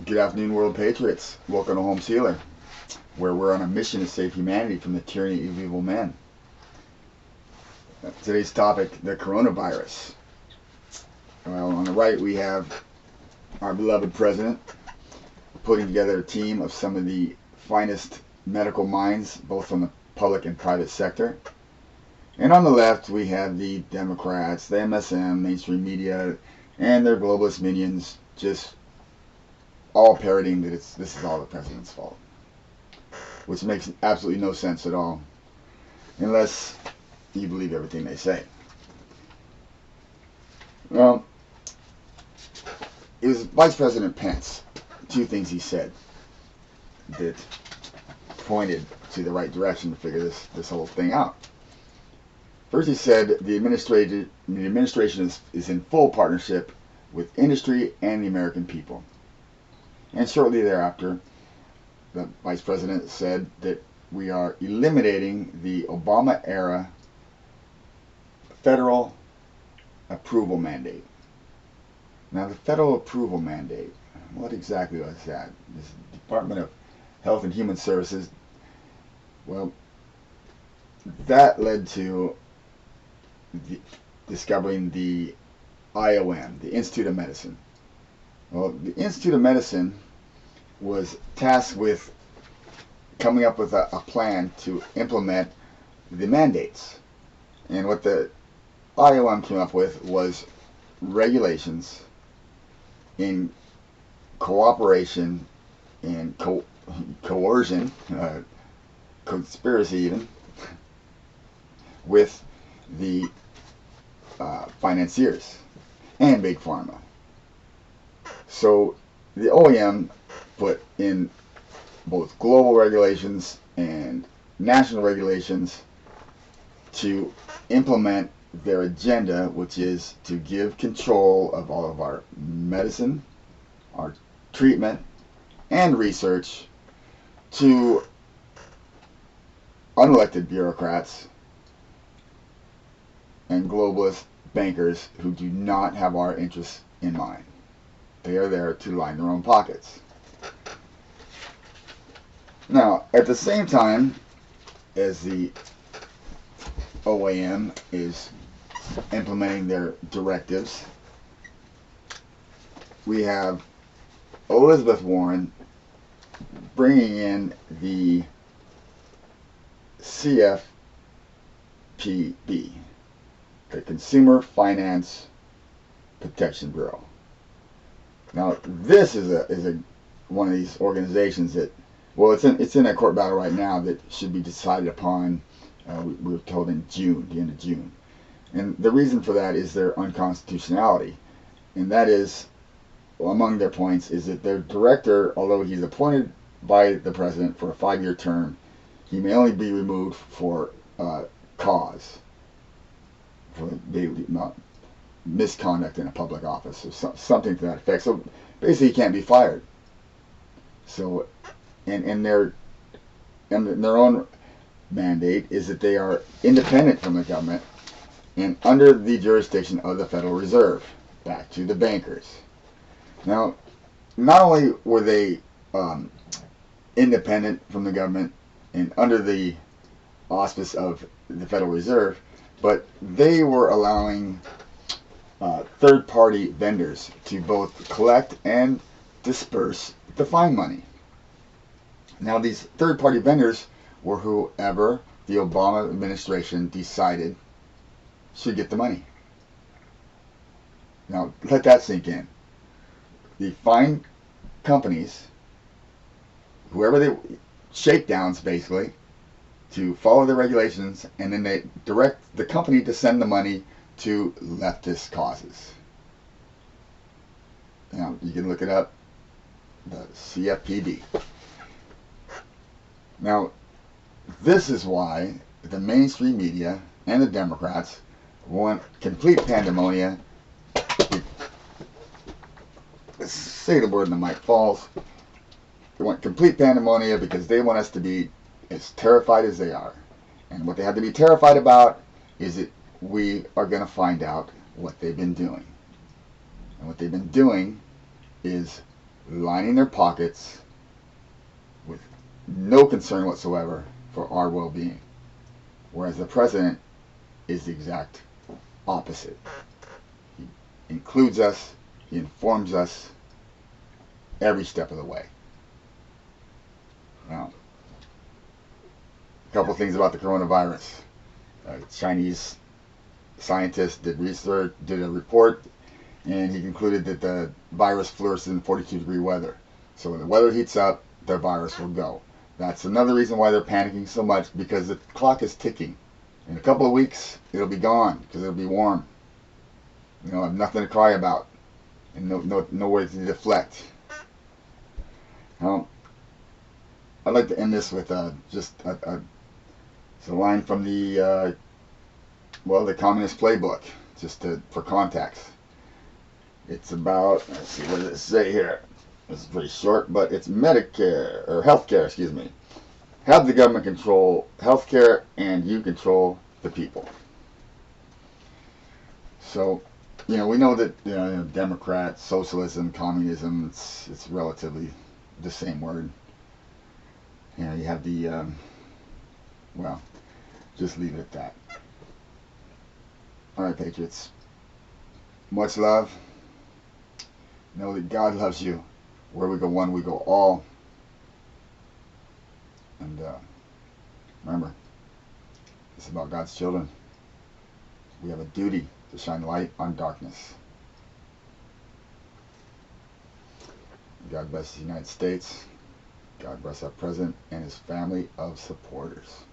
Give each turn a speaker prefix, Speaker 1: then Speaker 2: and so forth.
Speaker 1: Good afternoon, world patriots. Welcome to Home Sealer, where we're on a mission to save humanity from the tyranny of evil men. Today's topic, the coronavirus. Well, on the right, we have our beloved president putting together a team of some of the finest medical minds, both from the public and private sector. And on the left, we have the Democrats, the MSM, mainstream media, and their globalist minions just all parroting that this is all the president's fault, which makes absolutely no sense at all, unless you believe everything they say. Well, it was Vice President Pence. Two things he said that pointed to the right direction to figure this whole thing out. First, he said the administration is in full partnership with industry and the American people. And shortly thereafter, the Vice President said that we are eliminating the Obama-era federal approval mandate. Now, the federal approval mandate, what exactly was that? This Department of Health and Human Services, well, that led to discovering the IOM, the Institute of Medicine. Well, the Institute of Medicine was tasked with coming up with a plan to implement the mandates. And what the IOM came up with was regulations in cooperation and coercion, conspiracy even, with the financiers and Big Pharma. So the OEM put in both global regulations and national regulations to implement their agenda, which is to give control of all of our medicine, our treatment, and research to unelected bureaucrats and globalist bankers who do not have our interests in mind. They are there to line their own pockets. Now, at the same time as the OAM is implementing their directives, we have Elizabeth Warren bringing in the CFPB, the Consumer Finance Protection Bureau. Now, this is a one of these organizations that, well, it's in a court battle right now that should be decided upon. We were told in June, the end of June, and the reason for that is their unconstitutionality, and that is, well, among their points, is that their director, although he's appointed by the president for a 5-year term, he may only be removed for cause, for misconduct in a public office or something to that effect. So basically, he can't be fired. So, and their own mandate is that they are independent from the government and under the jurisdiction of the Federal Reserve. Back to the bankers. Now, not only were they independent from the government and under the auspice of the Federal Reserve, but they were allowing third-party vendors to both collect and disperse the fine money. Now, these third-party vendors were whoever the Obama administration decided should get the money. Now, let that sink in. The fine companies, whoever they, shakedowns basically, to follow the regulations, and then they direct the company to send the money to leftist causes. Now, you can look it up, the CFPB. Now, this is why the mainstream media and the Democrats want complete pandemonium. Say the word and the mic falls. They want complete pandemonium because they want us to be as terrified as they are. And what they have to be terrified about is that we are going to find out what they've been doing. And what they've been doing is lining their pockets with no concern whatsoever for our well-being. Whereas the president is the exact opposite. He includes us, he informs us every step of the way. Now, a couple things about the coronavirus. Chinese scientists did research, did a report, and he concluded that the virus flourishes in 42-degree weather. So when the weather heats up, the virus will go. That's another reason why they're panicking so much, because the clock is ticking. In a couple of weeks, it'll be gone because it'll be warm. You know, I have nothing to cry about, and no way to deflect. Now, I'd like to end this with it's a line from the the Communist Playbook, for context. It's about, let's see, what does it say here? It's pretty short, but it's Medicare, or healthcare, excuse me. Have the government control healthcare, and you control the people. So, we know that Democrat, socialism, communism, it's relatively the same word. You have the, just leave it at that. All right, Patriots. Much love. Know that God loves you. Where we go one, we go all. And remember, it's about God's children. We have a duty to shine light on darkness. God bless the United States. God bless our president and his family of supporters.